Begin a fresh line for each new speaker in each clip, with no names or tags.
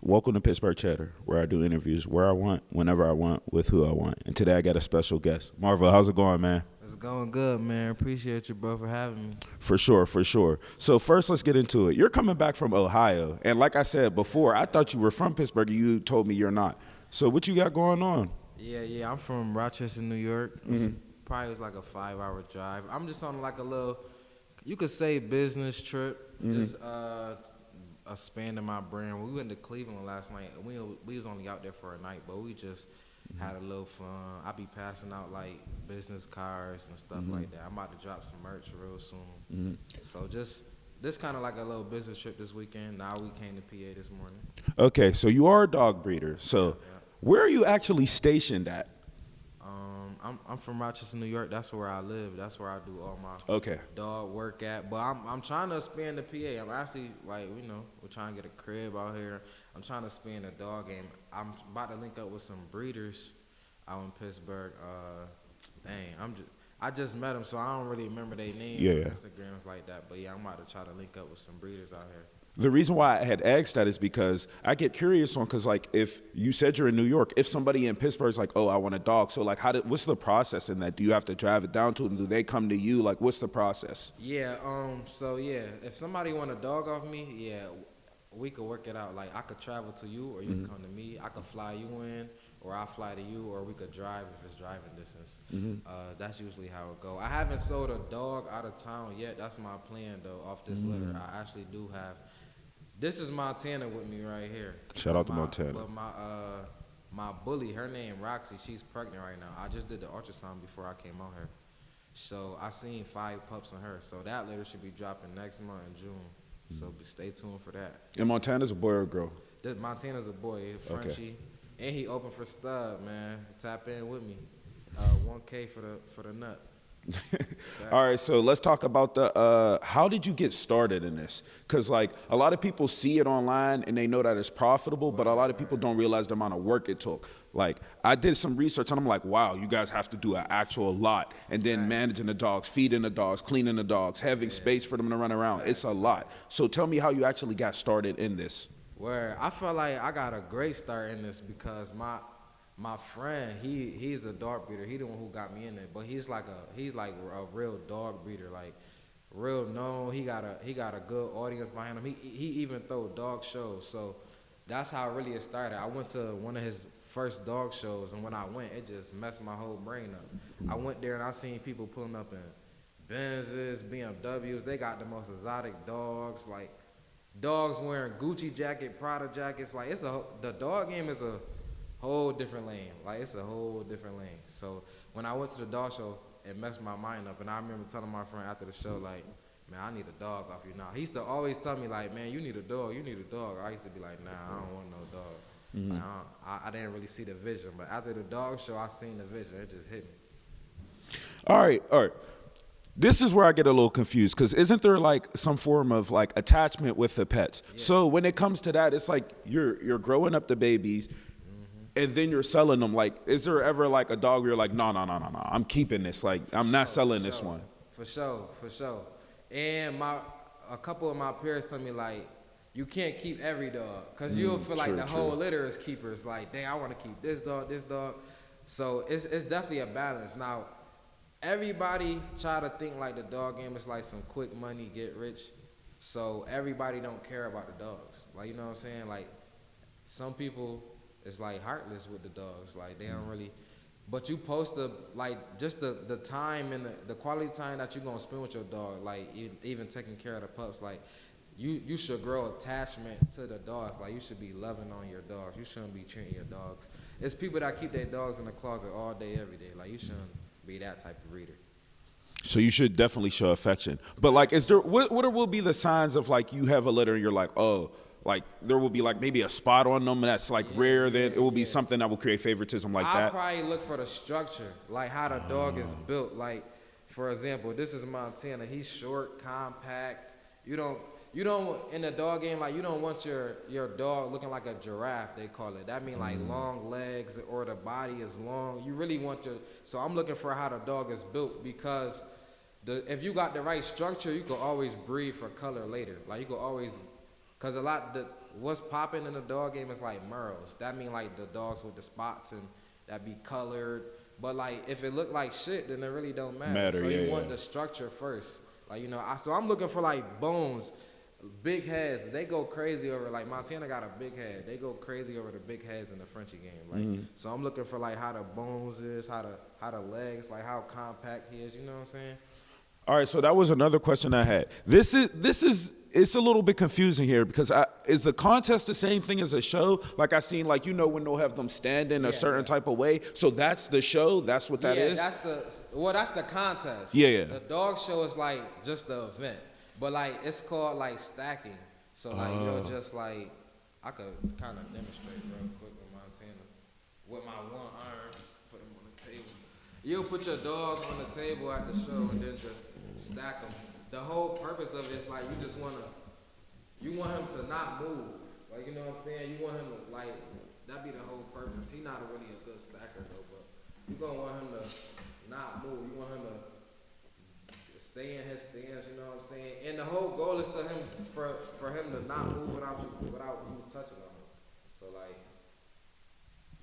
Welcome to Pittsburgh Chatter, where I do interviews where I want, whenever I want, with who I want. And today I got a special guest. Marvo, how's it going, man?
It's going good, man. Appreciate you, bro, for having me.
For sure, for sure. So first, let's get into it. You're coming back from Ohio. And like I said before, I thought you were from Pittsburgh. You told me you're not. So what you got going on?
Yeah. I'm from Rochester, New York. Probably was like a 5-hour drive. I'm just on like a little, you could say business trip. Just expanding my brand. We went to Cleveland last night. We was only out there for a night, but we just had a little fun. I be passing out like business cards and stuff like that. I'm about to drop some merch real soon. So just this kind of like a little business trip this weekend. Now we came to PA this morning.
Okay, so you are a dog breeder. So
Yeah.
where are you actually stationed at?
I'm from Rochester, New York. That's where I live. That's where I do all my dog work at. But I'm trying to expand the PA. I'm actually like, we're trying to get a crib out here. I'm trying to expand the dog game. I'm about to link up with some breeders out in Pittsburgh. I just met them, so I don't really remember their names on Instagrams like that. But yeah, I'm about to try to link up with some breeders out here.
The reason why I had asked that is because I get curious on, because like if you said you're in New York, if somebody in Pittsburgh is like, oh, I want a dog, so like what's the process in that? Do you have to drive it down to them? Do they come to you? Like what's the process?
Yeah, if somebody want a dog off me, we could work it out. Like I could travel to you or you can come to me. I could fly you in or I'll fly to you, or we could drive if it's driving distance. That's usually how it go. I haven't sold a dog out of town yet. That's my plan though, off this litter. I actually do have. This is Montana with me right here.
Shout out to Montana.
But my bully, her name Roxy, she's pregnant right now. I just did the ultrasound before I came out here. So I seen 5 pups on her. So that litter should be dropping next month in June. So stay tuned for that.
And Montana's a boy or a girl?
Montana's a boy, Frenchie. Okay. And he open for stud, man. Tap in with me. 1K for the nut.
All right, so let's talk about the how did you get started in this? Because like a lot of people see it online and they know that it's profitable, but a lot of people don't realize the amount of work it took. Like I did some research and I'm like, wow, you guys have to do an actual lot, and then managing the dogs, feeding the dogs, cleaning the dogs, having space for them to run around. It's a lot. So tell me how you actually got started in this.
Where I feel like I got a great start in this because my friend, he's a dog breeder. He the one who got me in it, but he's like a real dog breeder, like real known. He got a good audience behind him. He even throw dog shows. So that's how really it started. I went to one of his first dog shows, and when I went, it just messed my whole brain up. I went there and I seen people pulling up in Benzes, BMWs. They got the most exotic dogs, like dogs wearing Gucci jacket, Prada jackets. Like the dog game is a whole different lane. Like it's a whole different lane. So when I went to the dog show, it messed my mind up. And I remember telling my friend after the show, like, man, I need a dog off you now. He used to always tell me, like, man, you need a dog. I used to be like, nah, I don't want no dog. Like, I didn't really see the vision. But after the dog show, I seen the vision. It just hit me.
All right. This is where I get a little confused, because isn't there like some form of like attachment with the pets? Yeah. So when it comes to that, it's like you're growing up the babies, and then you're selling them. Like, is there ever like a dog where you're like, no, I'm keeping this. Like, I'm not selling this one.
For sure. And a couple of my peers tell me like, you can't keep every dog, because you'll feel like the whole litter is keepers. Like, dang, I want to keep this dog. So it's definitely a balance. Now, everybody try to think like the dog game is like some quick money, get rich. So everybody don't care about the dogs. Like, you know what I'm saying? Like, some people, it's like heartless with the dogs. Like they don't really, but you post like just the time and the quality time that you're gonna spend with your dog. Like even taking care of the pups. Like you should grow attachment to the dogs. Like you should be loving on your dogs. You shouldn't be treating your dogs. It's people that keep their dogs in the closet all day, every day. Like you shouldn't be that type of breeder.
So you should definitely show affection. But like, is there what will be the signs of like you have a litter and you're like, oh, like there will be like maybe a spot on them that's like rare, then it will be something that will create favoritism like that?
I'll probably look for the structure, like how the dog is built. Like, for example, this is Montana. He's short, compact. You don't in the dog game, like you don't want your dog looking like a giraffe, they call it. That mean like long legs or the body is long. You really want so I'm looking for how the dog is built, because if you got the right structure, you can always breed for color later. Like you can always, because what's popping in the dog game is like Merles. That mean like the dogs with the spots and that be colored. But like if it look like shit, then it really don't matter. So you want the structure first. Like, you know, so I'm looking for like bones, big heads. They go crazy over, like Montana got a big head. They go crazy over the big heads in the Frenchie game. Like, so I'm looking for like how the bones is, how the legs, like how compact he is. You know what I'm saying?
All right, so that was another question I had. This is it's a little bit confusing here because is the contest the same thing as a show? Like I seen, like, you know, when they'll have them standing a certain type of way. So that's the show. That's what that is.
That's the contest.
Yeah.
The dog show is like just the event, but like it's called like stacking. So like you'll just like, I could kind of demonstrate real quick with Montana with my one arm, put him on the table. You'll put your dogs on the table at the show and then just stack them. The whole purpose of it is like you want him to not move. Like, you know what I'm saying? You want him to, like, that be the whole purpose. He not really a good stacker though, but you gonna want him to not move. You want him to stay in his stance, you know what I'm saying? And the whole goal is for him to not move without you touching on him. So like,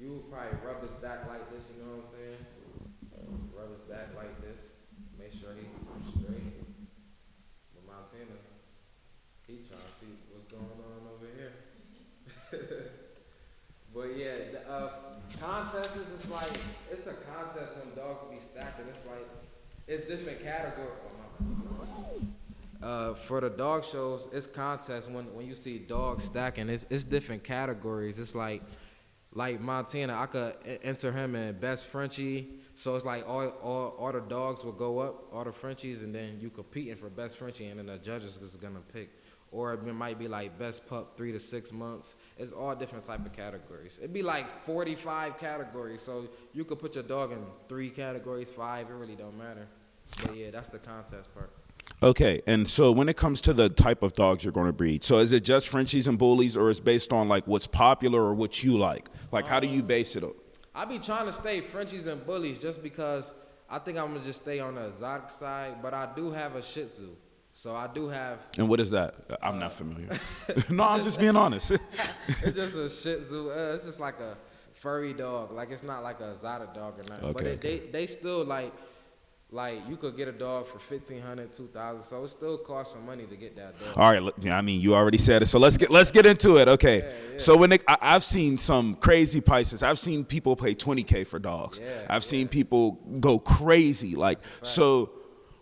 you would probably rub his back like this, you know what I'm saying? Rub his back like this. Make sure he's straight. But Montana, he trying to see what's going on over here. But yeah, the contests is like, it's a contest when dogs be stacking. It's like, it's different categories. For the dog shows, it's contests when you see dogs stacking. It's different categories. It's like Montana, I could enter him in best Frenchie. So it's like all the dogs will go up, all the Frenchies, and then you competing for best Frenchie, and then the judges is gonna pick. Or it might be like best pup 3 to 6 months. It's all different type of categories. It'd be like 45 categories. So you could put your dog in 3 categories, 5. It really don't matter. But yeah, that's the contest part.
Okay, and so when it comes to the type of dogs you're going to breed, so is it just Frenchies and Bullies, or is it based on like what's popular or what you like? Like, how do you base it up?
I be trying to stay Frenchies and Bullies just because I think I'm gonna just stay on the exotic side. But I do have a Shih Tzu, so I do have.
And what is that? I'm not familiar. No, I'm just being honest.
It's just a Shih Tzu. It's just like a furry dog. Like, it's not like an exotic dog or nothing.
Okay,
but they still like you could get a dog for $1,500, $2,000. So it still costs some money to get that dog.
All right, look, I mean, you already said it, so let's get into it. Okay,
Yeah.
So when I've seen some crazy prices. I've seen people pay $20K for dogs. I've seen people go crazy. Like, so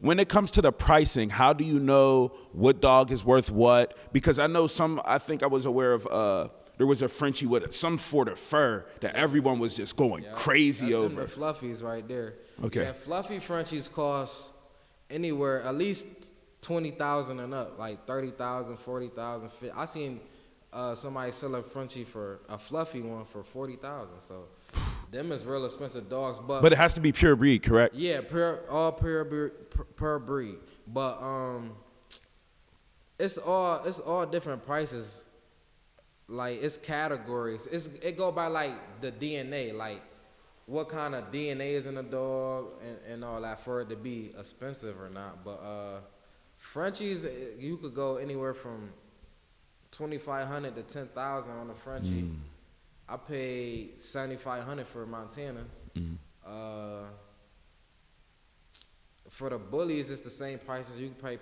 when it comes to the pricing, how do you know what dog is worth what? Because I know I think I was aware of. There was a Frenchie with some sort of fur that everyone was just going crazy over.
The fluffies right there.
Okay.
Yeah, fluffy Frenchies cost anywhere at least $20,000 and up, like $30,000, $40,000. I seen somebody sell a Frenchie for a fluffy one for $40,000. So them is real expensive dogs, but
it has to be pure breed, correct?
Yeah, all per breed. But it's all different prices. Like, it's categories. It go by like the DNA, like what kind of DNA is in a dog and all that for it to be expensive or not. But Frenchies, you could go anywhere from $2,500 to $10,000 on a Frenchie. I paid $7,500 for Montana. For the Bullies, it's the same prices. You can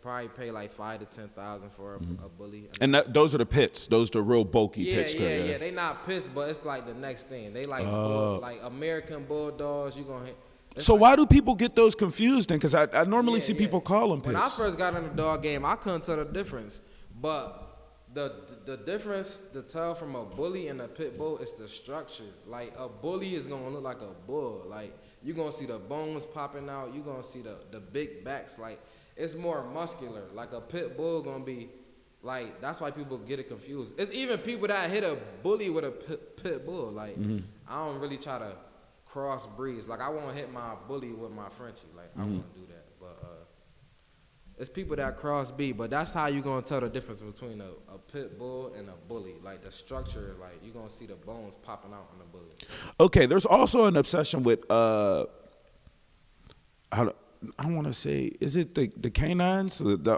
probably pay like $5,000 to $10,000 for a bully.
And those are the pits. Those are the real bulky pits.
Yeah. They not pits, but it's like the next thing. They like like American Bulldogs. You gonna hit.
So why do people get those confused then? Because I normally see people call them pits.
When I first got in the dog game, I couldn't tell the difference. But the difference to tell from a bully and a pit bull is the structure. Like, a bully is gonna look like a bull. Like, you're gonna see the bones popping out. You're gonna see the big backs. Like, it's more muscular. Like, a pit bull gonna be like, that's why people get it confused. It's even people that hit a bully with a pit bull. Like, I don't really try to cross breeds. Like, I won't hit my bully with my Frenchie. Like, I won't do that. But it's people that cross breed. But that's how you gonna tell the difference between a pit bull and a bully. Like, the structure, like, you're gonna see the bones popping out on the bully.
Okay, there's also an obsession with I don't want to say, is it the canines? The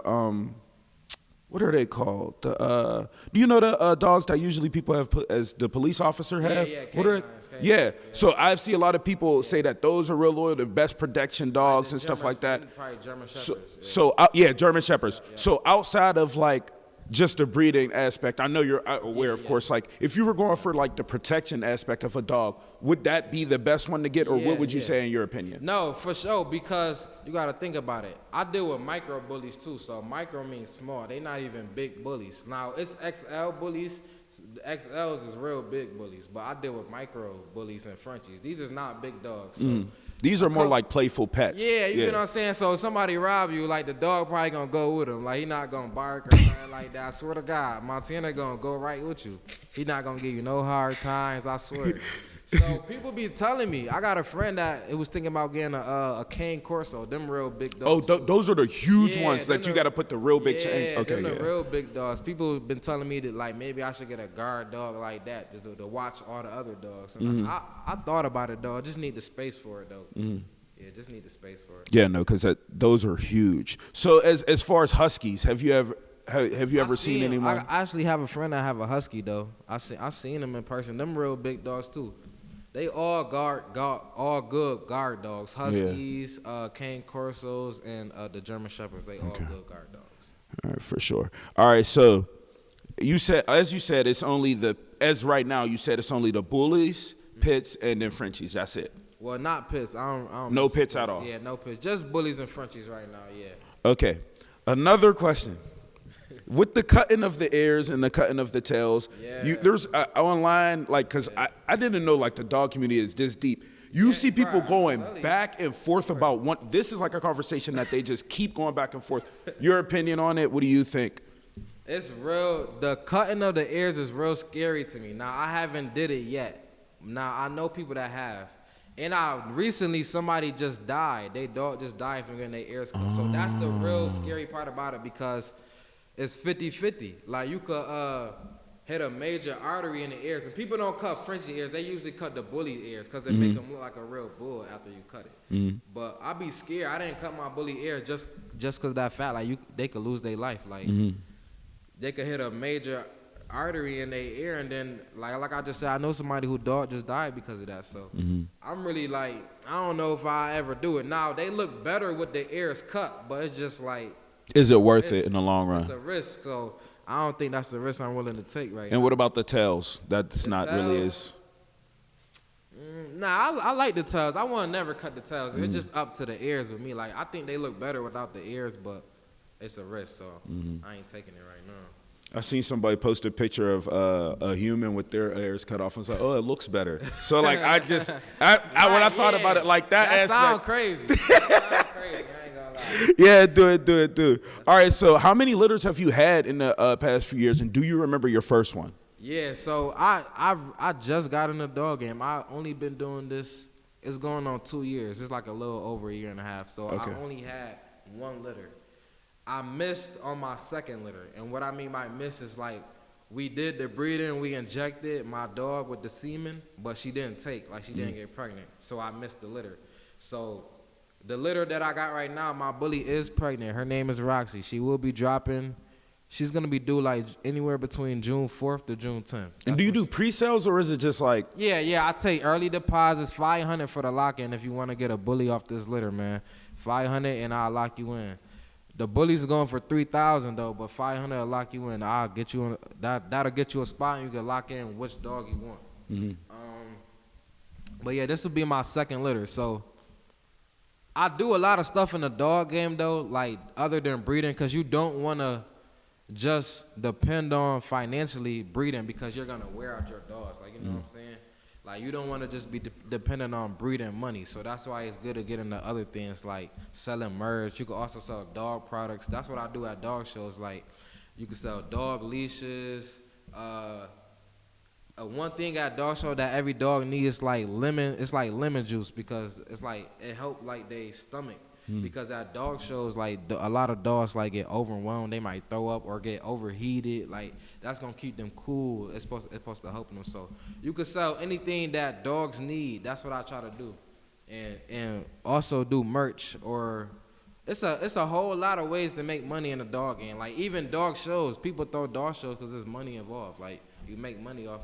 what are they called? Do you know the dogs that usually people have put as the police officer have?
Yeah,
What are they?
canines,
Yeah. So I see a lot of people say that those are real loyal, the best protection dogs
the
and stuff
German-
like that.
Probably German
So,
Shepherds.
yeah, German Shepherds. So outside of like just the breeding aspect, I know you're aware, of course. Like if you were going for like the protection aspect of a dog, would that be the best one to get, or what would you say in your opinion?
No, for sure, because you got to think about it. I deal with micro bullies too, so micro means small. They not even big bullies. Now, it's XL bullies. The XLs is real big bullies, but I deal with micro bullies and Frenchies. These is not big dogs. So
These are more like playful pets.
yeah, you know what I'm saying? So if somebody rob you, like the dog probably gonna go with him. Like he not gonna bark or nothing like that. I swear to God, Montana gonna go right with you. He not gonna give you no hard times, I swear. So people be telling me, I got a friend that it was thinking about getting a cane corso, them real big dogs.
Oh, those are the huge
Yeah,
ones that
them
you
the-
got to put the real big chains. Okay,
them
yeah.
the real big dogs. People have been telling me that like maybe I should get a guard dog like that to watch all the other dogs. And I thought about it though. I just need the space for it though. Yeah, just need the space for it.
Yeah, no, because those are huge. So as far as huskies, have you ever seen anyone?
I actually have a friend that have a husky though. I seen them in person. Them real big dogs too. They all all good guard dogs. Huskies, cane corsos, and the German shepherds. They all good guard dogs.
All right, for sure. All right, so as you said, it's only as right now you said it's only the bullies, pits, and then Frenchies. That's it.
Well, not pits. I don't
No
mess with
pits at all.
Yeah, no pits. Just bullies and Frenchies right now. Yeah.
Okay. Another question. With the cutting of the ears and the cutting of the tails, there's online, like, because I didn't know, like, the dog community is this deep. You see people going back and forth about one. This is like a conversation that they just keep going back and forth. Your opinion on it? What do you think?
It's real. The cutting of the ears is real scary to me. Now, I haven't did it yet. Now, I know people that have. And recently, somebody just died. Their dog just died from getting their ears cut. So that's the real scary part about it because it's 50-50. Like, you could hit a major artery in the ears. And people don't cut Frenchie ears. They usually cut the bully ears because they make them look like a real bull after you cut it. But I be scared. I didn't cut my bully ear just because of that fact. Like, they could lose their life. Like, they could hit a major artery in their ear. And then, like I just said, I know somebody who dog just died because of that. So I'm really like, I don't know if I ever do it. Now, they look better with their ears cut. But it's just like,
is it worth it in the long run?
It's a risk, so I don't think that's the risk I'm willing to take right now.
And what about the tails? That's not really as...
Nah, I like the tails. I want to never cut the tails. It's just up to the ears with me. Like, I think they look better without the ears, but it's a risk, so I ain't taking it right now.
I seen somebody post a picture of a human with their ears cut off and was like, oh, it looks better. So, like, when I thought about it like that aspect...
Sound crazy. That sound crazy. I ain't gonna lie.
Yeah, do it. All right, so how many litters have you had in the past few years, and do you remember your first one?
Yeah, so I just got in the dog game. I only been doing this, it's going on 2 years. It's like a little over a year and a half. So I only had one litter. I missed on my second litter. And what I mean by miss is like we did the breeding, we injected my dog with the semen, but she didn't take, like she didn't get pregnant. So I missed the litter. So the litter that I got right now, my bully is pregnant. Her name is Roxy. She will be dropping. She's going to be due like anywhere between June 4th to June 10th.
And do you do pre-sales or is it just like?
Yeah. I take early deposits, $500 for the lock-in if you want to get a bully off this litter, man. $500 and I'll lock you in. The bullies are going for $3,000 though, but $500 will lock you in. I'll get you that'll get you a spot and you can lock in which dog you want. But yeah, this will be my second litter. So I do a lot of stuff in the dog game though, like other than breeding, because you don't want to just depend on financially breeding because you're going to wear out your dogs. Like, you know what I'm saying? Like, you don't want to just be dependent on breeding money. So that's why it's good to get into other things like selling merch. You can also sell dog products. That's what I do at dog shows. Like, you can sell dog leashes. One thing at dog show that every dog needs is like lemon. It's like lemon juice because it's like it helps like their stomach. Because at dog shows, like a lot of dogs like get overwhelmed. They might throw up or get overheated. Like that's gonna keep them cool. It's supposed to help them. So you can sell anything that dogs need. That's what I try to do, and also do merch or It's a whole lot of ways to make money in a dog game. Like even dog shows, people throw dog shows because there's money involved. Like you make money off.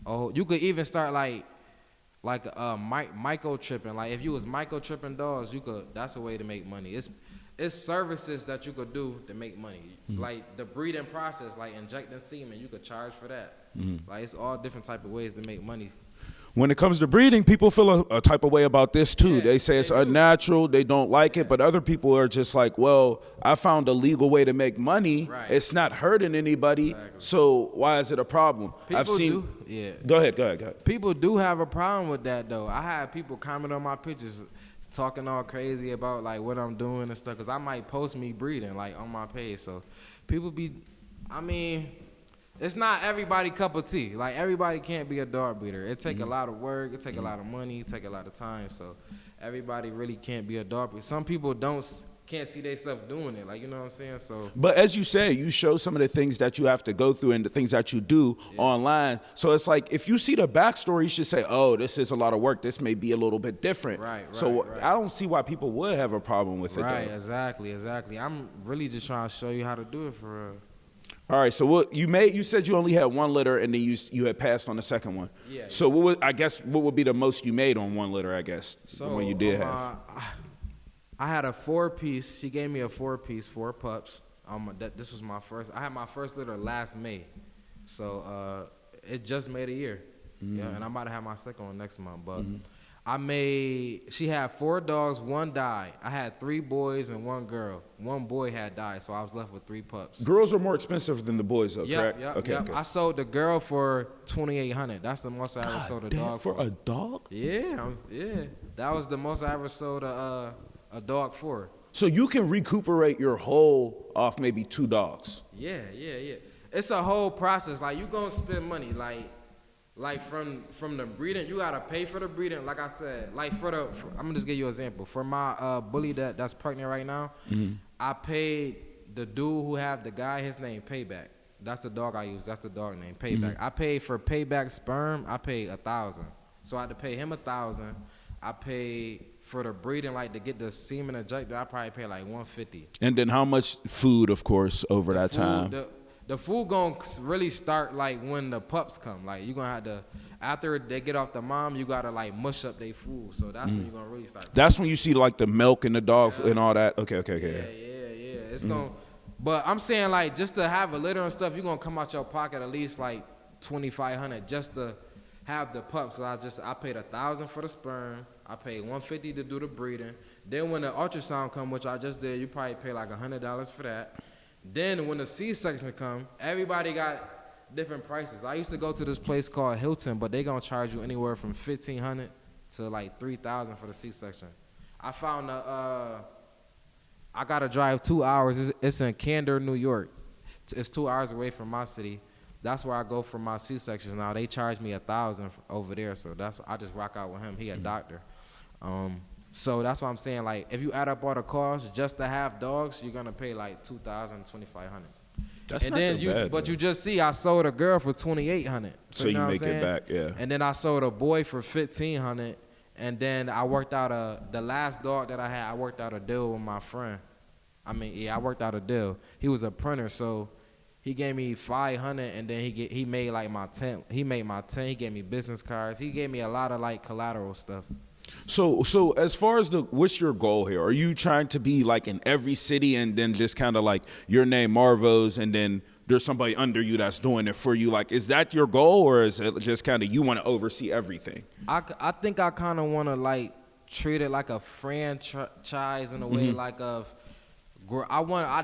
Oh, you could even start like micro tripping. Like if you was micro tripping dogs, you could. That's a way to make money. It's services that you could do to make money.
Mm-hmm.
Like the breeding process, like injecting semen, you could charge for that.
Mm-hmm.
Like it's all different type of ways to make money.
When it comes to breeding, people feel a type of way about this too.
Yeah,
they say it's
they do.
unnatural, they don't like it, but other people are just like, well, I found a legal way to make money.
Right.
It's not hurting anybody,
Exactly.
so why is it a problem?
People do. Yeah.
Go ahead.
People do have a problem with that though. I had people comment on my pictures talking all crazy about like what I'm doing and stuff, because I might post me breeding like on my page. So people it's not everybody cup of tea. Like everybody can't be a dog breeder. It take a lot of work, it take a lot of money, it take a lot of time. So everybody really can't be a dog breeder. Some people can't see themselves doing it. Like, you know what I'm saying? So
But as you say, you show some of the things that you have to go through and the things that you do online. So it's like, if you see the backstory, you should say, oh, this is a lot of work. This may be a little bit different.
Right.
I don't see why people would have a problem with it.
Right,
Though.
exactly. I'm really just trying to show you how to do it for real.
All right, so what you said you only had one litter and then you had passed on the second one.
Yeah.
So what would be the most you made on one litter, I guess, the one you did have?
I had a 4-piece. She gave me a 4-piece, 4 pups. This was my first. I had my first litter last May, so it just made a year. Yeah, and I'm about to have my second one next month. But she had 4 dogs, 1 died. I had 3 boys and 1 girl. 1 boy had died, so I was left with 3 pups.
Girls are more expensive than the boys, though, correct?
Yep.
Okay.
I sold the girl for $2,800. That's the most I ever sold a dog
for a dog?
Yeah. That was the most I ever sold a dog for.
So you can recuperate your whole off maybe 2 dogs.
Yeah. It's a whole process. Like you gonna spend money. Like from the breeding, you gotta pay for the breeding. Like I said, like I'm gonna just give you an example. For my bully that's pregnant right now, I paid the dude who have the guy. His name Payback. That's the dog I use. That's the dog name Payback. I paid for Payback sperm. I paid $1,000. So I had to pay him $1,000. I paid for the breeding, like to get the semen injected. I probably paid like $150.
And then how much food, of course, over that time?
The food gonna really start like when the pups come. Like you gonna have to, after they get off the mom, you gotta like mush up their food. So that's when you're gonna really start.
That's when you see like the milk and the dog and all that. Okay.
Yeah. It's gonna, but I'm saying like just to have a litter and stuff, you're gonna come out your pocket at least like $2,500 just to have the pups. So I paid $1,000 for the sperm. I paid $150 to do the breeding. Then when the ultrasound come, which I just did, you probably pay like $100 for that. Then when the C-section come, everybody got different prices. I used to go to this place called Hilton, but they gonna charge you anywhere from $1,500 to like $3,000 for the C-section. I found I gotta drive 2 hours. It's in Candor, New York. It's 2 hours away from my city. That's where I go for my C-sections now. They charge me $1,000 over there, so I just rock out with him. He a doctor. So that's what I'm saying. Like, if you add up all the costs just to have dogs, you're gonna pay like $2,000, $2,500.
That's
and
not
then
too bad.
But you just see, I sold a girl for $2,800.
So you make it back, yeah.
And then I sold a boy for $1,500. And then I worked out the last dog that I had. I worked out a deal with my friend. I worked out a deal. He was a printer, so he gave me $500, and then he made like my tent. He made my tent. He gave me business cards. He gave me a lot of like collateral stuff.
So as far as what's your goal here? Are you trying to be like in every city and then just kind of like your name Marvo's and then there's somebody under you that's doing it for you? Like, is that your goal, or is it just kind of you want to oversee everything?
I think I kind of want to like treat it like a franchise in a way, like I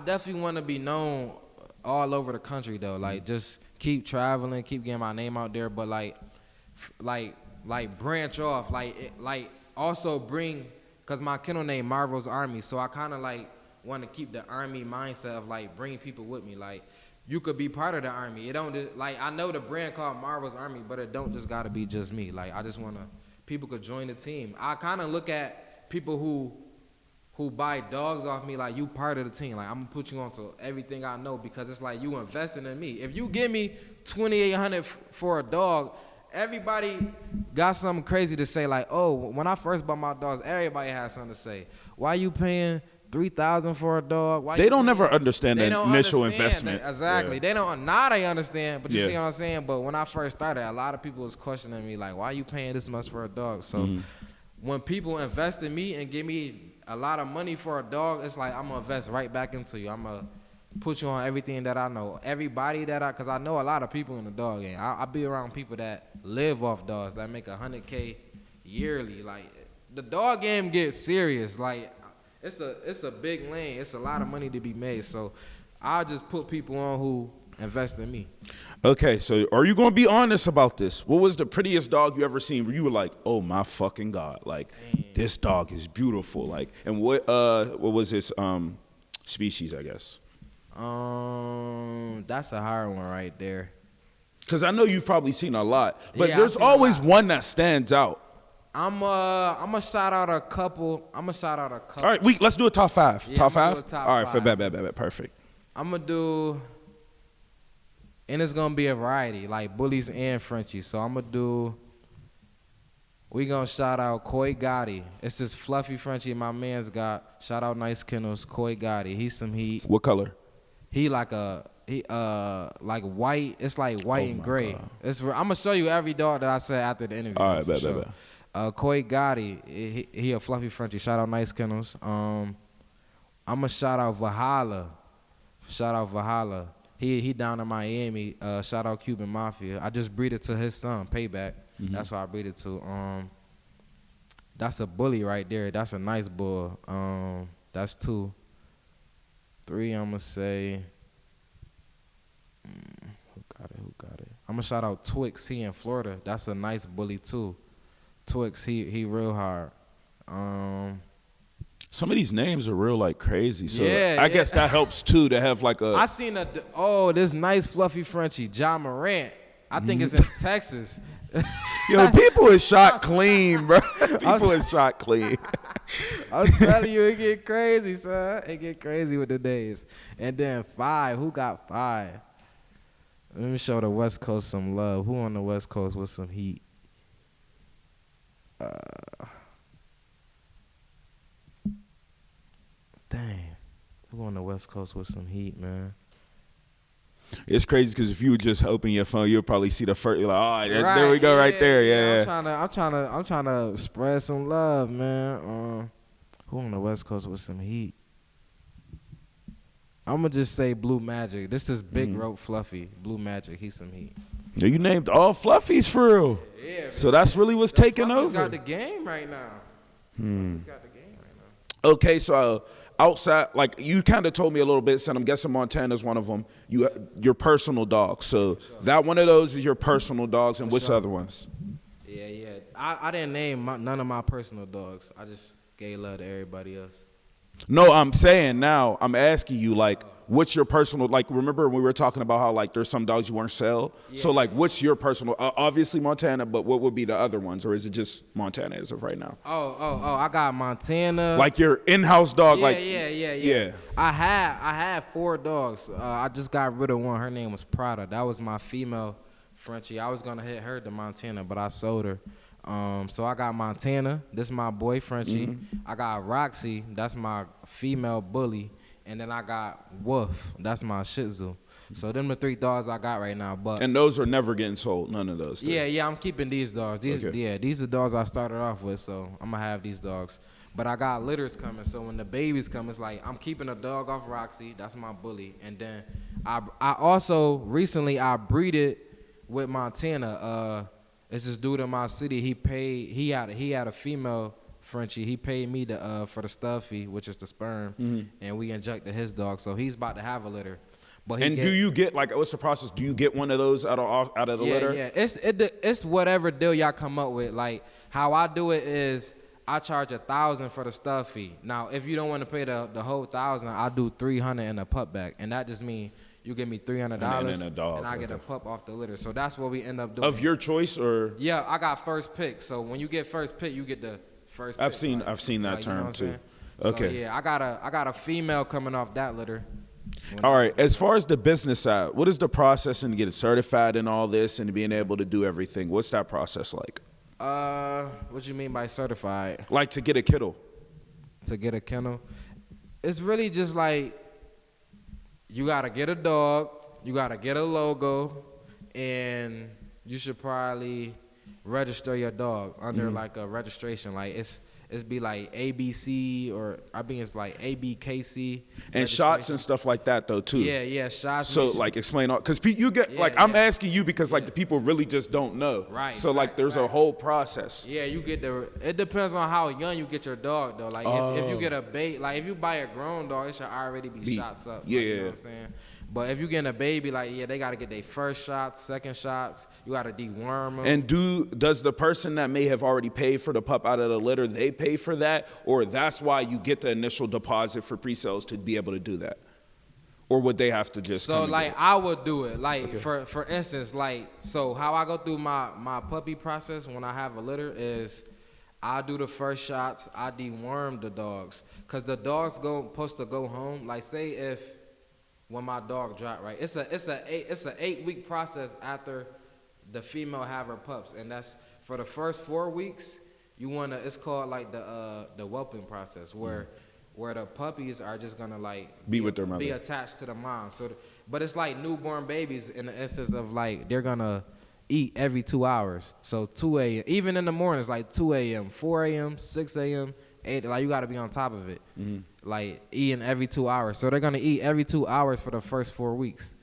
definitely want to be known all over the country though. Like just keep traveling, keep getting my name out there, but like branch off, like also bring, cause my kennel name Marvo's Army, so I kind of like want to keep the army mindset of like bringing people with me. Like you could be part of the army. It don't just, like I know the brand called Marvo's Army, but it don't just gotta be just me. Like I just wanna people could join the team. I kind of look at people who buy dogs off me like you part of the team. Like I'm gonna put you on to everything I know because it's like you investing in me. If you give me $2,800 for a dog, everybody got something crazy to say. Like, oh, when I first bought my dogs, everybody had something to say. Why you paying $3,000 for a dog. Why
They
you
don't
paying?
never understand
They
the
don't
initial
understand
investment.
that. Exactly.
Yeah.
They don't. Now they understand. But you
Yeah.
see what I'm saying. But when I first started, a lot of people was questioning me like, "Why you paying this much for a dog?" So when people invest in me and give me a lot of money for a dog, it's like I'm gonna invest right back into you. I'm gonna put you on everything that I know. Everybody that cause I know a lot of people in the dog game. I be around people that live off dogs that make $100K yearly. Like the dog game gets serious. Like it's a big lane. It's a lot of money to be made. So I just put people on who invest in me.
Okay, so are you gonna be honest about this? What was the prettiest dog you ever seen where you were like, oh my fucking God, like this dog is beautiful. Like, and what was this species, I guess?
That's a hard one right there.
Because I know you've probably seen a lot, but
Yeah,
there's
I've seen a
always
lot.
one that stands out.
I'm gonna shout out a couple. All
All right, let's do a top five.
Yeah,
Top
I'ma do
five?
a top
All right,
five.
bet. Perfect.
I'm gonna do, and it's gonna be a variety, like bullies and Frenchies. So I'm gonna do. We gonna shout out Koi Gotti. It's this fluffy Frenchie my man's got. Shout out Nice Kennels, Koi Gotti. He's some heat.
What color?
He like white. It's like white and
my
gray.
God.
I'm gonna show you every dog that I said after the interview.
All right,
for
bet.
Koi Gotti, he a fluffy Frenchie. Shout out Nice Kennels. I'm gonna shout out Valhalla. He down in Miami. Shout out Cuban Mafia. I just breeded to his son, Payback. That's what I breeded to. That's a bully right there. That's a nice bull. That's 2. 3, I'm gonna say. Who got it? I'm gonna shout out Twix. He in Florida. That's a nice bully too. Twix, he real hard.
Some of these names are real like crazy, so
Yeah,
I guess that helps too to have like a.
I seen this nice fluffy Frenchie, Ja Morant. I think it's in Texas.
Yo, people is shot clean, bro. People is shot clean.
I'm telling you, it get crazy, son. It get crazy with the names. And then 5, who got 5? Let me show the West Coast some love. Who on the West Coast with some heat? Dang. Who on the West Coast with some heat, man?
It's crazy because if you would just open your phone, you'll probably see the first. You're like, all right,
Right,
there we go, right there. Yeah.
I'm trying to spread some love, man. Who on the West Coast with some heat? I'm gonna just say Blue Magic. This is Big Rope Fluffy. Blue Magic. He's some heat.
Yeah, you named all fluffies for real.
Yeah.
So that's really what's taking
Fluffy's
over.
got the game right now. Fluffy's got the game right now.
Okay, so outside, like you kind of told me a little bit, and I'm guessing Montana's one of them. Your personal dogs. So that one of those is your personal dogs, and what's the other ones?
Yeah. I didn't name none of my personal dogs. I just gave love to everybody else.
No, I'm saying now, I'm asking you, like, what's your personal, like, remember when we were talking about how, like, there's some dogs you want to sell?
Yeah.
So, like, what's your personal, obviously Montana, but what would be the other ones? Or is it just Montana as of right now?
Oh, I got Montana.
Like your in-house dog,
Yeah,
like.
yeah. I had 4 dogs. I just got rid of one. Her name was Prada. That was my female Frenchie. I was gonna hit her to Montana, but I sold her. So I got Montana. This is my boy Frenchie. I got Roxy. That's my female bully. And then I got Wolf. That's my Shih Tzu. So them the 3 dogs I got right now. But
And those are never getting sold, none of those.
yeah, I'm keeping these dogs. These are the dogs I started off with. So I'm gonna have these dogs. But I got litters coming. So when the babies come, it's like I'm keeping a dog off Roxy. That's my bully. And then I also recently I breeded with Montana. It's this dude in my city. He had a female Frenchie. He paid me for the stuffy, which is the sperm, and we injected his dog. So he's about to have a litter. But
And do you get, like, what's the process? Do you get one of those out of the litter?
Yeah. It's whatever deal y'all come up with. Like how I do it is I charge $1,000 for the stuffy. Now if you don't want to pay the whole $1,000, I do $300 in a pup bag, and that just means you give me $300
And a dog,
and I get a pup off the litter. So that's what we end up doing.
Of your choice, or?
Yeah, I got first pick. So when you get first pick, you get the first pick.
I've seen that
you know
term
what I'm
too.
saying?
Okay.
So yeah, I got a female coming off that litter.
All right. As far as the business side, what is the process in getting certified and all this and being able to do everything? What's that process like?
What you mean by certified?
Like to get a kennel?
To get a kennel? it's really just like you gotta get a dog, you gotta get a logo, and you should probably register your dog under like a registration. Like it's be like ABC or I think it's like ABKC.
And shots and stuff like that though too.
Yeah, shots.
So like explain all, because you get I'm asking you because like the people really just don't know.
Right.
So like there's a whole process.
Yeah, you get it depends on how young you get your dog though. Like if you get a bait, like if you buy a grown dog, it should already be shots up.
Yeah.
Like, you know what I'm saying? But if you getting a baby, like they gotta get their first shots, second shots. You gotta deworm them.
And does the person that may have already paid for the pup out of the litter, they pay for that, or that's why you get the initial deposit for pre-sales to be able to do that, or would they have to just?
So like I would do it. Like for instance, like so how I go through my puppy process when I have a litter is I do the first shots. I deworm the dogs because the dogs supposed to go home. Like say if when my dog dropped, right? It's a 8-week process after the female have her pups, and that's for the first 4 weeks. You wanna, it's called like the whelping process, where the puppies are just gonna like
be with their mother,
be attached to the mom. So, but it's like newborn babies in the instance of like they're gonna eat every 2 hours. So 2 a.m. even in the mornings, like 2 a.m., 4 a.m., 6 a.m., 8. Like you gotta be on top of it. Like eating every 2 hours. So they're gonna eat every 2 hours for the first 4 weeks.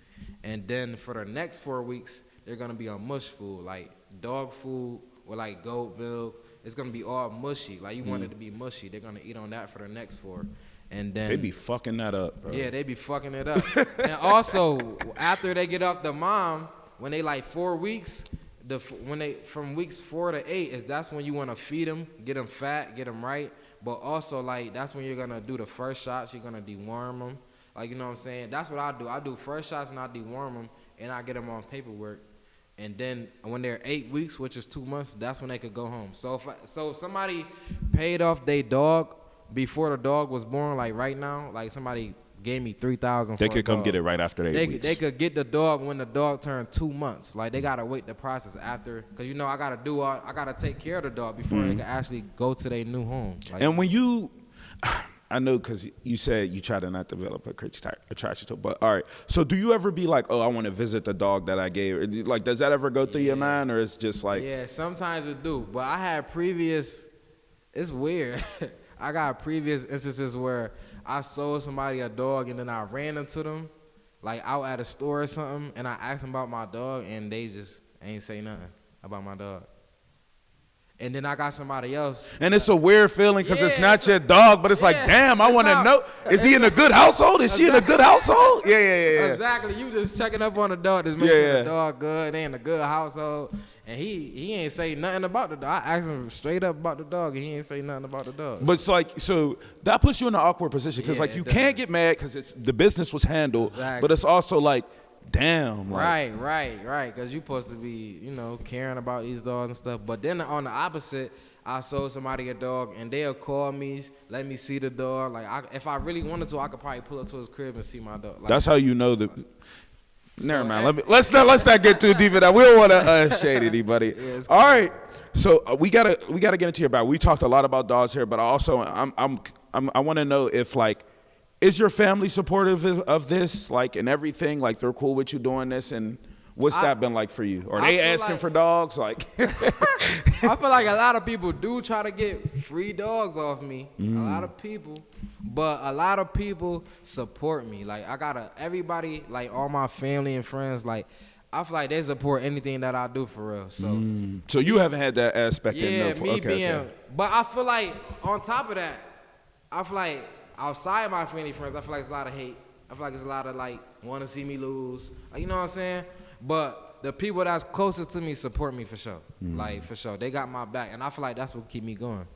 And then for the next 4 weeks, they're gonna be on mush food, like dog food or like goat milk. It's gonna be all mushy. Like you want it to be mushy. They're gonna eat on that for the next 4. And then
they be fucking that up, bro.
Yeah, they be fucking it up. And also after they get off the mom, when they like 4 weeks, when they from weeks 4 to 8 that's when you wanna feed them, get them fat, get them right. But also, like, that's when you're going to do the first shots. You're going to deworm them. Like, you know what I'm saying? That's what I do. I do first shots and I deworm them, and I get them on paperwork. And then when they're 8 weeks, which is 2 months, that's when they could go home. So if somebody paid off their dog before the dog was born, like right now, like somebody gave me $3,000
they could come get it right after 8 weeks.
They could get the dog when the dog turned 2 months. Like they gotta wait the process after, cause you know I gotta take care of the dog before they can actually go to their new home. Like,
and when you, I know because you said you try to not develop a crazy attraction to, but all right. So do you ever be like, oh, I want to visit the dog that I gave? Like, does that ever go through your mind, or it's just like?
Yeah, sometimes it do. But I had previous. It's weird. I got previous instances where I sold somebody a dog and then I ran into them, like out at a store or something, and I asked them about my dog and they just ain't say nothing about my dog. And then I got somebody else.
And it's a weird feeling because it's not your dog, but it's like, damn, I want to know, is he in a good household? Is she in a good household? Yeah.
Exactly. You just checking up on the dog, just make sure the dog good, they in a good household. And he ain't say nothing about the dog. I asked him straight up about the dog, and he ain't say nothing about the dog.
But it's like, so that puts you in an awkward position because like you can't get mad because the business was handled, but it's also like, damn. Like,
right. Because you supposed to be, caring about these dogs and stuff. But then on the opposite, I sold somebody a dog, and they'll call me, let me see the dog. Like, if I really wanted to, I could probably pull up to his crib and see my dog. Like,
that's how you know that. Never mind. Let's not get too deep in that. We don't want to shade anybody. All right. So we gotta get into your back. We talked a lot about dogs here, but I want to know if like, is your family supportive of this, like, and everything? Like, they're cool with you doing this, and what's that been like for you? Are they asking for dogs? Like,
I feel like a lot of people do try to get free dogs off me. A lot of people, but a lot of people support me. Like, everybody, like all my family and friends, like, I feel like they support anything that I do for real. So
you haven't had that aspect.
But I feel like on top of that, I feel like outside my family friends, I feel like it's a lot of hate. I feel like it's a lot of like want to see me lose. Like, you know what I'm saying? But the people that's closest to me support me for sure. Like, for sure. They got my back. And I feel like that's what keep me going.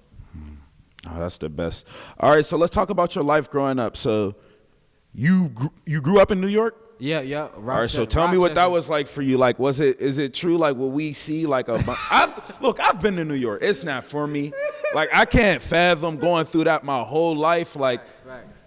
Oh, that's the best. All right, so let's talk about your life growing up. So you grew up in New York?
Yeah.
All right, so tell me what that was like for you. Like, is it true? Like, will we see like I've been to New York. It's not for me. Like, I can't fathom going through that my whole life. Like,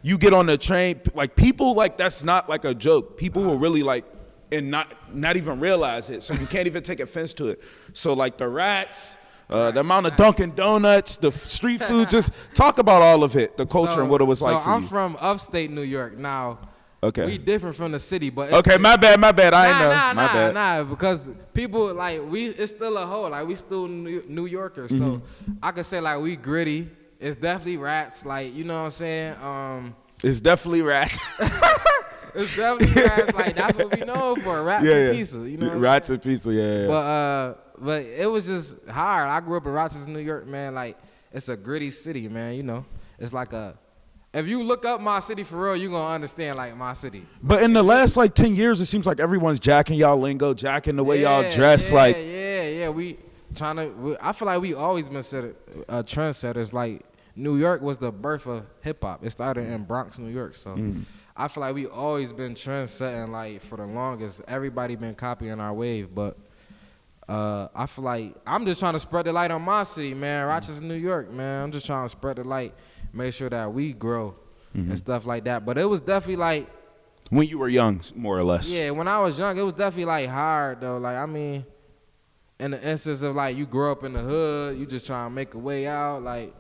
you get on the train, like people, like that's not like a joke. People will really like, and not even realize it. So you can't even take offense to it. So like the rats, the amount of Dunkin' Donuts, the street food. Just talk about all of it, the culture and what it was like for you.
So I'm from upstate New York. Now,
okay,
we different from the city, but
okay, my bad. I ain't know. My bad.
Nah, because people like it's still a whole, like we still New Yorkers. So I could say like we gritty. It's definitely rats, like you know what I'm saying.
It's definitely rats.
It's definitely rats. Like that's what we know for, rats and pizza. You know,
rats and pizza. Yeah.
But it was just hard. I grew up in Rochester, New York, man. Like it's a gritty city, man. You know, it's like if you look up my city for real, you gonna understand like my city.
But in the last like 10 years, it seems like everyone's jacking y'all lingo, jacking the way y'all dress.
We trying to. I feel like we always been trendsetters. Like New York was the birth of hip hop. It started in Bronx, New York. So I feel like we always been trendsetting. Like for the longest, everybody been copying our wave. But I feel like I'm just trying to spread the light on my city, man. Rochester, New York, man. I'm just trying to spread the light, make sure that we grow and stuff like that. But it was definitely like
when you were young, more or less.
Yeah, when I was young, it was definitely like hard though. Like I mean, in the instance of like you grow up in the hood, you just trying to make a way out, like.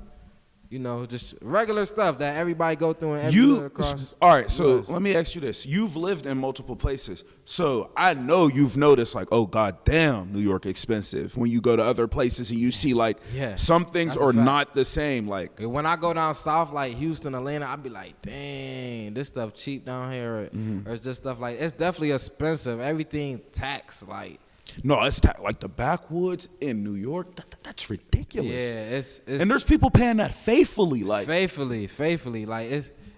You know, just regular stuff that everybody go through and every across.
All right, so let me ask you this. You've lived in multiple places. So I know you've noticed like, oh, God damn, New York expensive. When you go to other places and you see like some things are not the same. Like
when I go down south, like Houston, Atlanta, I be like, dang, this stuff cheap down here. Or it's just stuff like, it's definitely expensive. Everything taxed, like.
No, it's like the backwoods in New York. That's ridiculous.
Yeah, it's
and there's people paying that faithfully, like
faithfully. Like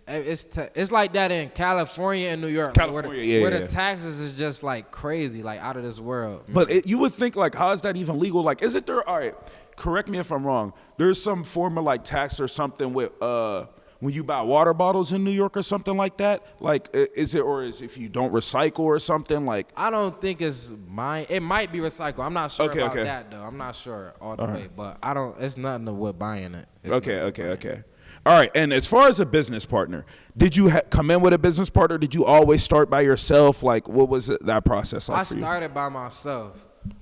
it's like that in California and New York,
California,
where the taxes is just like crazy, like out of this world.
But you would think like, how is that even legal? Like, is it there? All right, correct me if I'm wrong. There's some form of like tax or something with when you buy water bottles in New York or something like that? Like, is it, or is if you don't recycle or something? Like,
I don't think it's mine. It might be recycled. I'm not sure about
okay.
that though. I'm not sure all the way, but I don't. It's nothing to with buying it.
Okay. All right. And as far as a business partner, did you come in with a business partner? Did you always start by yourself? Like, what was that process like for you?
I started by myself,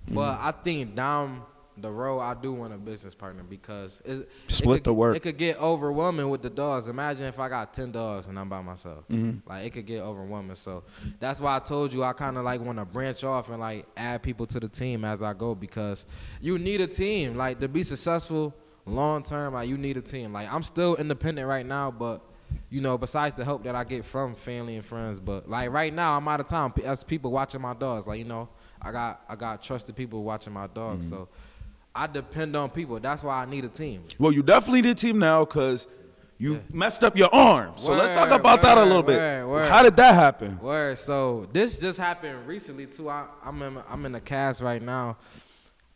but I think down the road I do want a business partner because
split the work.
It could get overwhelming with the dogs. Imagine if I got 10 dogs and I'm by myself. Like it could get overwhelming. So that's why I told you I kind of like want to branch off and like add people to the team as I go because you need a team. Like to be successful long term, like you need a team. Like I'm still independent right now, but you know, besides the help that I get from family and friends, but like right now I'm out of town. As people watching my dogs, like you know, I got trusted people watching my dogs. So I depend on people. That's why I need a team. Well,
you definitely need a team now because you messed up your arm. So let's talk about that a little bit. How did that happen?
So this just happened recently too. I'm in a cast right now.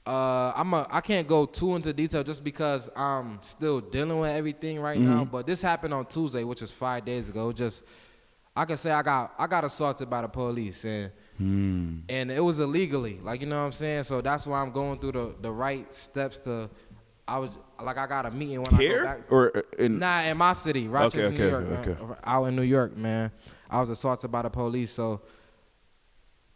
I can't go too into detail just because I'm still dealing with everything right now. But this happened on Tuesday, which is 5 days ago. Just I can say I got assaulted by the police and it was illegally, like you know what I'm saying. So that's why I'm going through the right steps to. I got a meeting when I go back.
Or
in my city, Rochester, New York. Out in New York, man. I was assaulted by the police, so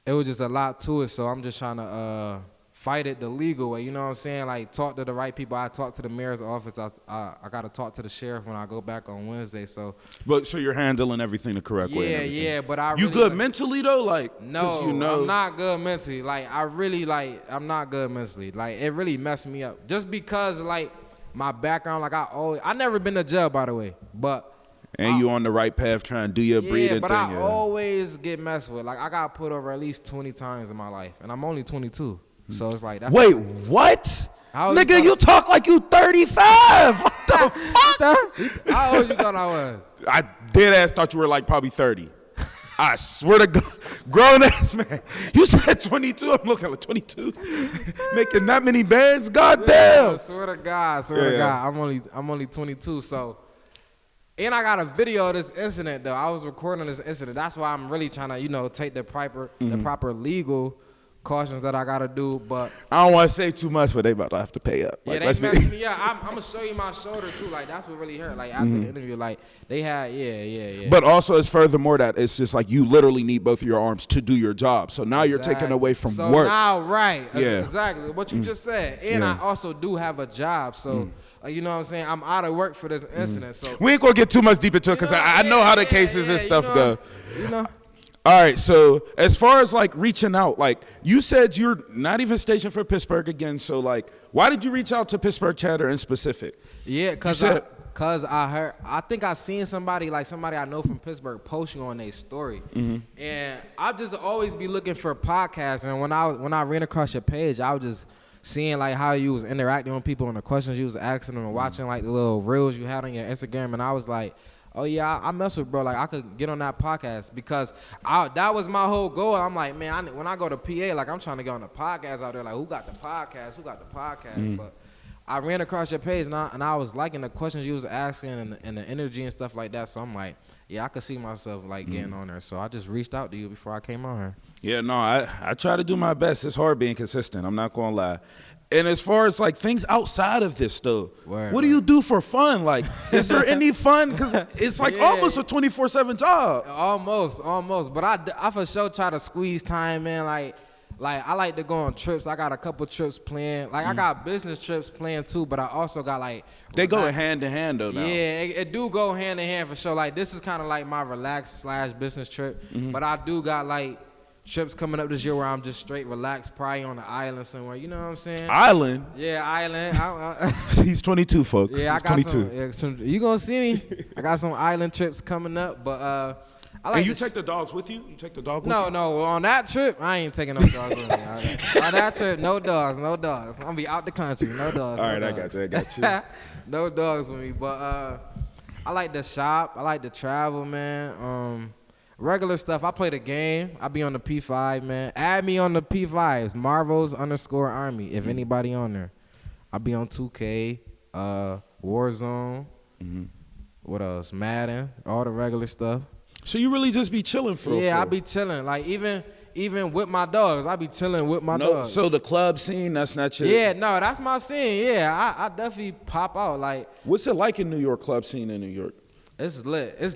it was just a lot to it. So I'm just trying to fight it the legal way, you know what I'm saying? Like talk to the right people. I talked to the mayor's office. I got to talk to the sheriff when I go back on Wednesday. So you're handling everything the correct way. Yeah, but you good mentally though? Like no, I'm not good mentally. Like I'm not good mentally. Like it really messed me up just because like my background. Like I never been to jail by the way, but.
And you on the right path trying to do your breathing
but
thing.
I always get messed with. Like I got put over at least 20 times in my life, and I'm only 22. So it's like that's
wait, what? Nigga, you talk like you 35. What the fuck?
How old you thought I was?
I dead ass thought you were like probably 30. I swear to God, grown ass man. You said 22. I'm looking like 22. Making that many bands. Goddamn.
I swear to God. I'm only 22. So. And I got a video of this incident though. I was recording this incident. That's why I'm really trying to, take the proper legal cautions that I gotta do, but
I don't want to say too much, but they about to have to pay up.
yeah,
Like,
they
let's
messed me up. I'm gonna show you my shoulder too. Like that's what really hurt. Like after the interview, like they had, yeah.
But also, it's furthermore that it's just like you literally need both of your arms to do your job. So now you're taken away from
so
work.
now, right?
Yeah.
Exactly what you just said. And I also do have a job, so you know what I'm saying. I'm out of work for this incident. So
We ain't gonna get too much deep into it because I know how the cases and stuff go.
You know.
All right, so as far as like reaching out, like you said you're not even stationed for Pittsburgh again, so like why did you reach out to Pittsburgh Chatter in specific?
Yeah, cause I heard, I think I seen somebody I know from Pittsburgh post you on their story, and I just always be looking for podcasts, and when I ran across your page, I was just seeing like how you was interacting with people and the questions you was asking them and watching like the little reels you had on your Instagram, and I was like, oh yeah, I mess with bro. Like I could get on that podcast because that was my whole goal. I'm like, man, when I go to PA, like I'm trying to get on the podcast out there. Like who got the podcast? But I ran across your page and I was liking the questions you was asking and the energy and stuff like that. So I'm like, yeah, I could see myself like getting on there. So I just reached out to you before I came on here.
Yeah, no, I try to do my best. It's hard being consistent. I'm not gonna lie. And as far as like things outside of this though, what do you do for fun? Like, is there any fun? Because it's like almost a 24/7 job.
Almost. But I for sure try to squeeze time, man. Like I like to go on trips. I got a couple trips planned. Like I got business trips planned too, but I also got like
they go hand in hand though now.
Yeah, it do go hand in hand for sure. Like this is kind of like my relaxed / business trip, but I do got like trips coming up this year where I'm just straight relaxed, probably on the island somewhere. You know what I'm saying?
Island?
Yeah, island.
He's 22, folks.
Yeah,
He's
I got
22.
you gonna see me? I got some island trips coming up, but I like.
And you take the dogs with you? You take the dog with you?
No. On that trip, I ain't taking no dogs with me. On that trip, no dogs. I'm gonna be out the country. No dogs.
All right, I got you.
No dogs with me, but I like to shop. I like to travel, man. Regular stuff. I play the game. I be on the P5, man. Add me on the P5s. Marvo's _Army. If anybody on there, I be on 2K, Warzone. What else? Madden. All the regular stuff.
So you really just be chilling for?
Yeah, I be chilling. Like even with my dogs, I be chilling with my dogs.
So the club scene, that's not your.
Yeah, no, that's my scene. Yeah, I definitely pop out. Like,
what's it like in New York? Club scene in New York?
It's lit. It's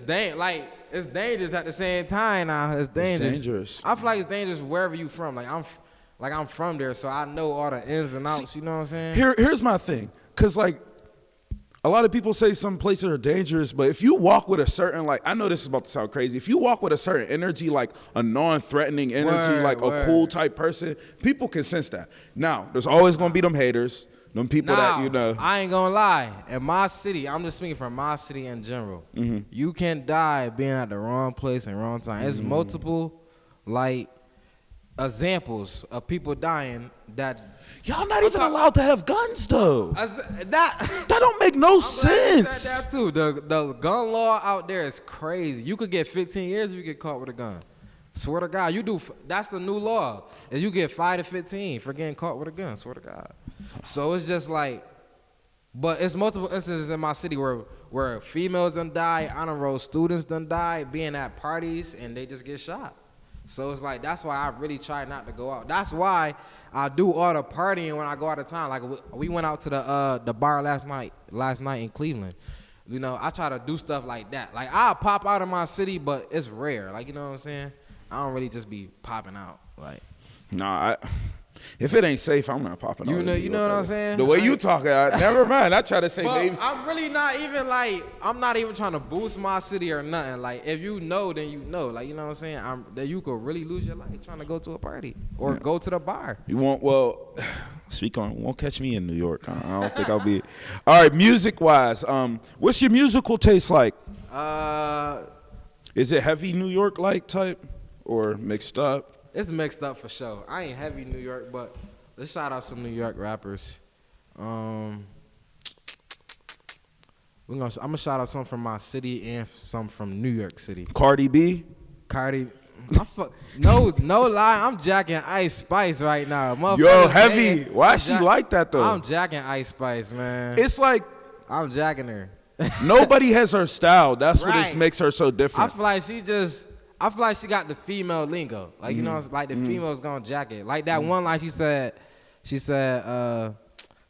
dangerous at the same time now. It's dangerous.
It's dangerous.
I feel like it's dangerous wherever you from. Like I'm from there, so I know all the ins and outs. You know what I'm saying?
Here's my thing, cause like a lot of people say some places are dangerous, but if you walk with a certain, like, I know this is about to sound crazy, if you walk with a certain energy, like a non-threatening energy, a cool type person, people can sense that. Now, there's always gonna be them haters. Them people that, you know.
I ain't gonna lie. In my city, I'm just speaking from my city in general. You can die being at the wrong place and wrong time. There's multiple, like, examples of people dying that.
Y'all not even allowed to have guns, though.
That
don't make no sense.
That too. The gun law out there is crazy. You could get 15 years if you get caught with a gun. Swear to God, you do. That's the new law. Is you get 5 to 15 for getting caught with a gun. Swear to God. So it's just like, but it's multiple instances in my city where females done die, honor roll students done die, being at parties and they just get shot. So it's like, that's why I really try not to go out. That's why I do all the partying when I go out of town. Like we went out to the bar last night in Cleveland. You know, I try to do stuff like that. Like I'll pop out of my city, but it's rare. Like, you know what I'm saying? I don't really just be popping out. Like,
nah, if it ain't safe, I'm not popping out.
You know what I'm saying?
The way you talking, never mind. I try to say, baby.
I'm really not even like, I'm not even trying to boost my city or nothing. Like, if you know, then you know. Like, you know what I'm saying? That you could really lose your life trying to go to a party or go to the bar.
You won't, won't catch me in New York. I don't think I'll be. All right, music-wise, what's your musical taste like? Is it heavy New York-like type or mixed up?
It's mixed up for sure. I ain't heavy New York, but let's shout out some New York rappers. I'm gonna shout out some from my city and some from New York City.
Cardi B.
No lie, I'm jacking Ice Spice right now.
Yo, heavy. Why she like that though?
I'm jacking Ice Spice, man.
It's like
I'm jacking her.
Nobody has her style. That's what makes her so different.
I feel like she just. I feel like she got the female lingo. Like, you know, like the females gonna jack it. Like that one line she said,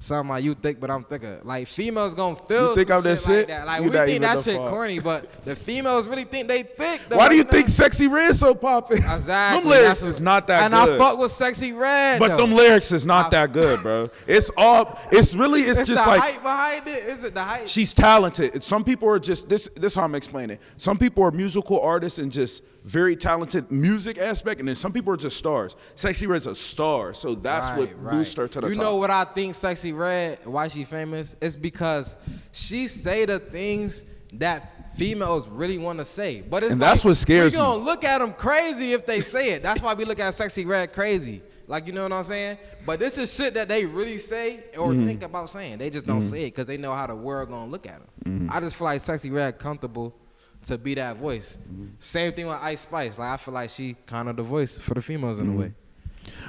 something like you thick, but I'm thicker. Like females gonna feel
You think
some
I'm that
shit
shit?
like that. Like
You
we
not
think
even
that
the
shit
fuck.
corny, but the females really think they thick. Though.
Why do you
know?
think Sexy Red so popping?
Exactly.
Them lyrics
That's
is not that
and
good.
I fuck with Sexy Red.
But
though.
them lyrics is not that good, bro. It's just
the
like
hype behind it. Is it the hype?
she's talented. Some people are just this how I'm explaining. Some people are musical artists and just very talented music aspect, and then some people are just stars. Sexy Red's a star, so that's what boosts her to the top.
You know what I think Sexy Red, why she famous? It's because she say the things that females really want to say. But it's
And
like,
that's what scares
we gonna look at them crazy if they say it. That's why we look at Sexy Red crazy. Like, you know what I'm saying? But this is shit that they really say or think about saying. They just don't say it because they know how the world gonna look at them. I just feel like Sexy Red comfortable to be that voice. Same thing with Ice Spice. Like, I feel like she kind of the voice for the females in a way.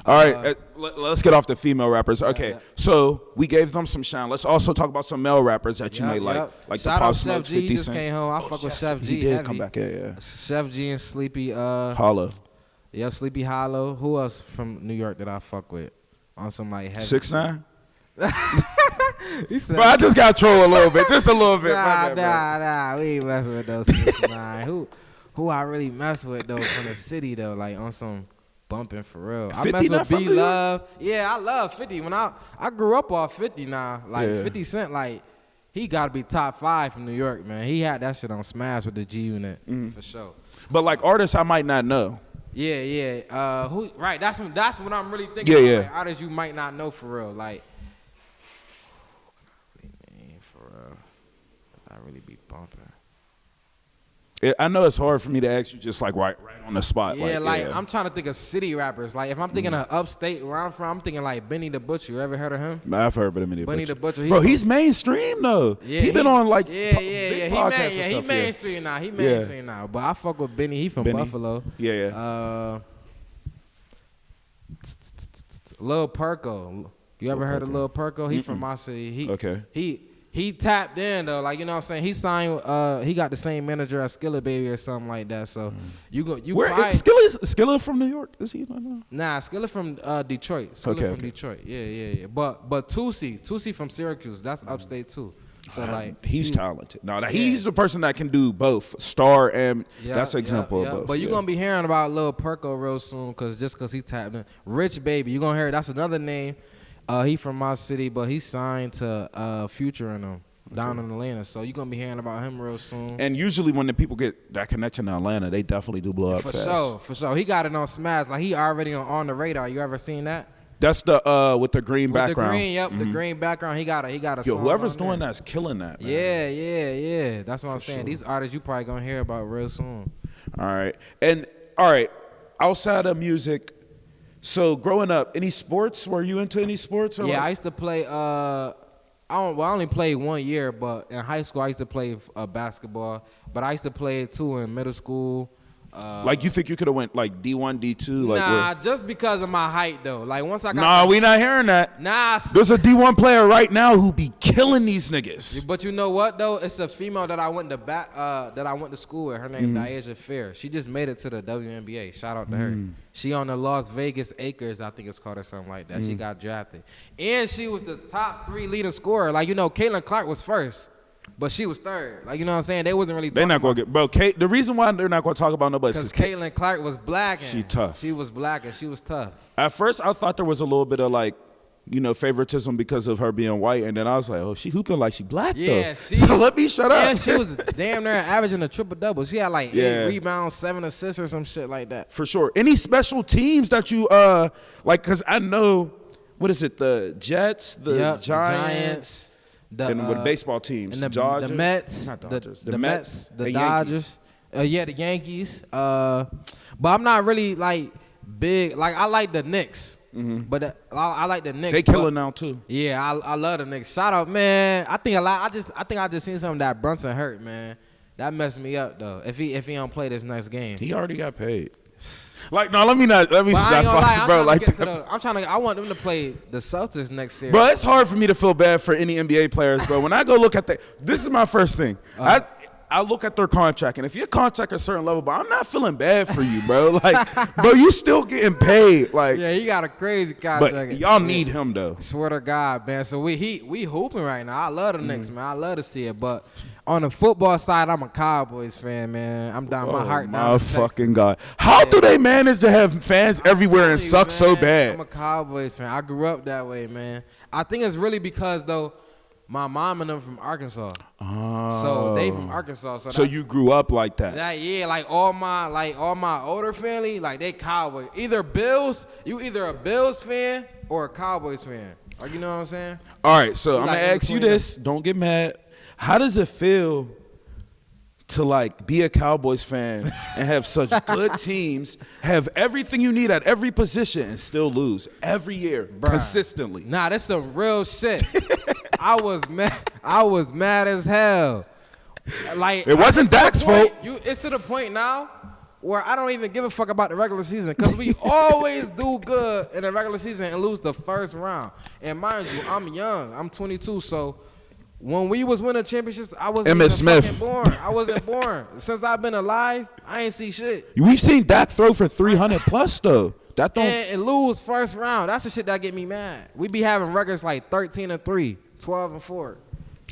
All right, let's get off the female rappers. Okay, so we gave them some shine. Let's also talk about some male rappers that you may like the
Shout
Pop
out
Smoke,
Chef G.
50
He just
Cent.
came home. I fuck with Chef G.
He did
heavy.
come back, yeah.
Chef G and Sleepy.
Hollow.
Yep, Sleepy Hollow. Who else from New York that I fuck with? On some like heavy
6ix9ine.
He said,
Bro, I just got troll a little bit, just a little bit.
Nah, we ain't messing with those 6ix9ine. Who I really mess with though from the city though, like on some bumping for real. I
50
mess
not
with
from
B
New York?
Love. Yeah, I love 50. When I grew up off 50 now, like 50 Cent, like he gotta be top 5 from New York, man. He had that shit on Smash with the G Unit for sure.
But like artists I might not know.
Yeah. Who? Right. That's what I'm really thinking.
Yeah,
about,
yeah.
Like, artists you might not know for real. Like, who can I really name for real? I really be bumping.
I know it's hard for me to ask you just like right on the spot.
Yeah, I'm trying to think of city rappers. Like if I'm thinking of upstate where I'm from, I'm thinking like Benny the Butcher. You ever heard of him?
I've heard of him.
Benny the Butcher.
Bro, he's mainstream though. Yeah, he been on like big podcasts and stuff.
He mainstream now. He mainstream now. But I fuck with Benny. He from Buffalo.
Yeah.
Lil Perko. You ever heard of Lil Perko? He from my city. He tapped in though, like you know what I'm saying. He signed. He got the same manager as Skilla Baby or something like that. So
Where Skilla from New York? Is he?
Nah, Skilla from Detroit. Skilla from Detroit. Yeah. But Tusi from Syracuse. That's upstate too. So like
he's talented. No, he's the person that can do both star and that's an example of both.
But you're gonna be hearing about Lil Perko real soon, cause he tapped in. Rich Baby, you gonna hear that's another name. He from my city, but he signed to Future and them down in Atlanta. So you're gonna be hearing about him real soon.
And usually when the people get that connection to Atlanta, they definitely do blow up fast.
For sure. He got it on Smash. Like he already on the radar. You ever seen that?
That's the with the green background.
The green background. He got a
Yo,
song
whoever's
on
doing
there.
that's killing that, man.
Yeah. That's what I'm saying.
sure.
These artists you probably gonna hear about real soon.
All right. Outside of music, so growing up, any sports? Were you into any sports? Or
I used to play. I only played 1 year, but in high school I used to play basketball. But I used to play it too in middle school.
Like you think you could have went like D1, D2? Like
nah, just because of my height though. Like once I got.
Nah, we not hearing that.
Nah.
There's a D1 player right now who be killing these niggas.
But you know what though? It's a female that I went to school with. Her name Diasia Fair. She just made it to the WNBA. Shout out to her. She on the Las Vegas Acres, I think it's called, or something like that. She got drafted, and she was the top 3 leading scorer. Like you know, Caitlin Clark was first. But she was third. Like, you know what I'm saying? They wasn't really talking
They're not going to get... Bro, the reason why they're not going to talk about nobody is
because Caitlin Clark was black.
She tough.
She was black and she was tough.
At first, I thought there was a little bit of, like, you know, favoritism because of her being white. And then I was like, oh, she hooping like she black, though. So let me shut up.
Yeah, she was damn near averaging a triple-double. She had, like, 8 rebounds, 7 assists or some shit like that.
For sure. Any special teams that you, like, because I know, what is it, the Jets, the Giants... and with baseball teams,
and the Mets,
not Dodgers,
the Mets, the
Dodgers,
the Yankees. But I'm not really like big. Like I like the Knicks, but I like the Knicks.
They killing now too.
Yeah, I love the Knicks. Shout out, man. I think I just seen something that Brunson hurt, man. That messed me up though. If he don't play this next game,
he already got paid. Like, no, let me stop, bro.
I want them to play the Celtics next series.
Bro, it's hard for me to feel bad for any NBA players, bro. When I go look at this is my first thing. I I look at their contract, and if your contract at a certain level, but I'm not feeling bad for you, bro. Like, bro, you still getting paid. Like,
Yeah, he got a crazy contract.
but y'all need him though.
Swear to God, man. So we hooping right now. I love the
Mm-hmm.
Knicks, man. I love to see it. But on the football side, I'm a Cowboys fan, man. I'm down my heart down
My
to Texas.
fucking God. How do they manage to have fans everywhere and
Hey,
suck so
man,
bad?
I'm a Cowboys fan. I grew up that way, man. I think it's really because though my mom and them from Arkansas. So they from Arkansas.
So you grew up like that.
Yeah, like all my older family, like they Cowboys. Either Bills, you either a Bills fan or a Cowboys fan. Like, you know what I'm saying?
All right, so I'm
like
gonna
in
ask you
between
this. Don't get mad. How does it feel to like be a Cowboys fan and have such good teams, have everything you need at every position, and still lose every year consistently?
Nah, that's some real shit. I was mad as hell. Like,
It wasn't Dak's fault.
It's to the point now where I don't even give a fuck about the regular season because we always do good in the regular season and lose the first round. And mind you, I'm young. I'm 22, so when we was winning championships, I wasn't
Emmitt
even
Smith.
fucking born. I wasn't born. Since I've been alive, I ain't see shit.
We've seen Dak throw for 300 plus though. That don't.
And lose first round. That's the shit that get me mad. We be having records like 13-3, 12-4,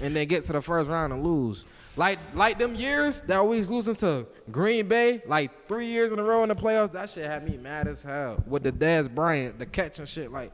and then get to the first round and lose. Like them years that we was losing to Green Bay, like 3 years in a row in the playoffs, that shit had me mad as hell. With the Dez Bryant, the catch and shit, like.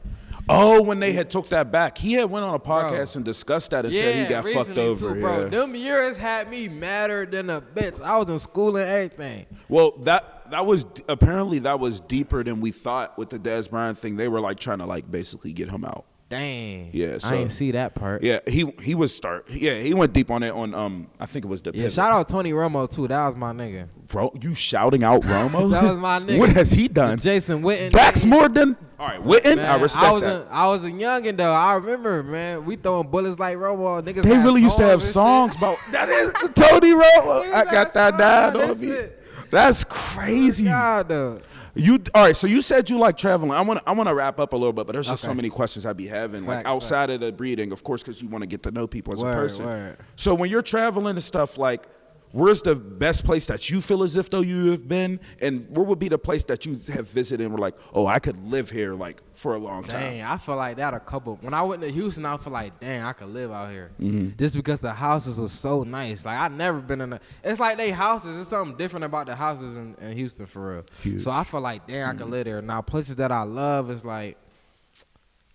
Oh, when they had took that back, he had went on a podcast and discussed that and said he got fucked
recently
over.
too, bro.
Yeah.
Them years had me madder than a bitch. I was in school and everything.
Well, that was apparently that was deeper than we thought with the Dez Bryant thing. They were like trying to like basically get him out.
Dang.
Yeah, so-
I didn't see that part.
Yeah, he went deep on it on I think it was the
Yeah,
pivot.
shout out Tony Romo too. That was my nigga.
Bro, you shouting out Romo?
That was my nigga.
What has he done?
Jason Witten.
Dak's more than all right. Witten,
Man,
I respect that.
I was a youngin' though. I remember, man. We throwing bullets like Romo. Niggas.
They
had
really used to have
and
songs
shit.
about that is Tony Romo.
Niggas
I got
had
that
songs
down
and
on me.
shit.
That's crazy.
God, though.
You all right? So you said you like traveling. I want to wrap up a little bit, but there's just so
Okay.
many questions I'd be having, like
Facts,
outside of the breeding, of course, because you want to get to know people as a person.
Word.
So when you're traveling and stuff, like, where's the best place that you feel as if though you have been, and where would be the place that you have visited and were like, oh, I could live here like for a long time?
Dang, I feel like that a couple. When I went to Houston, I feel like, dang, I could live out here.
Mm-hmm.
Just because the houses was so nice. Like, I never been in a. It's like they houses. There's something different about the houses in Houston for real.
Huge.
So I feel like, dang, I could live there. Now, places that I love is like,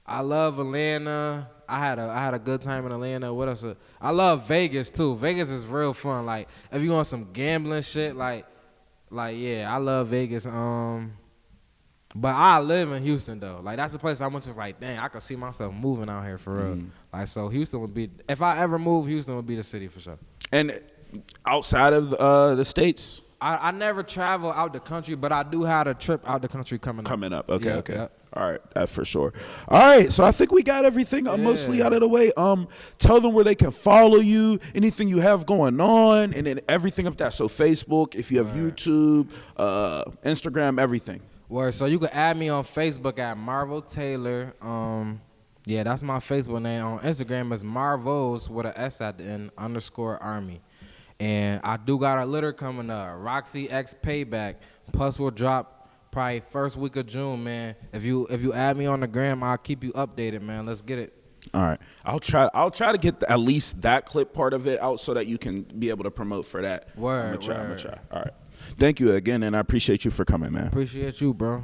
I love Atlanta. I had a good time in Atlanta. What else? I love Vegas too. Vegas is real fun. Like, if you want some gambling shit, like yeah, I love Vegas. But I live in Houston though. Like, that's the place I went to. Like, dang, I could see myself moving out here for real. Like, so Houston would be. If I ever move, Houston would be the city for sure.
And outside of the states,
I never travel out the country, but I do have a trip out the country coming up.
Okay,
Yeah,
okay.
yeah.
All right, that for sure. All right, so I think we got everything mostly out of the way. Tell them where they can follow you, anything you have going on, and then everything of that. So Facebook, if you have YouTube, Instagram, everything.
Word. So you can add me on Facebook at Marvo Taylor. Yeah, that's my Facebook name. On Instagram is Marvos with an S at the end _Army. And I do got a litter coming up. Roxy X Payback. Plus will drop probably first week of June, man. If you add me on the gram, I'll keep you updated, man. Let's get it.
All right, I'll try to get at least that clip part of it out so that you can be able to promote for that.
Word,
I'm gonna try.
word.
All right, thank you again, and I appreciate you for coming, man.
Appreciate you, bro.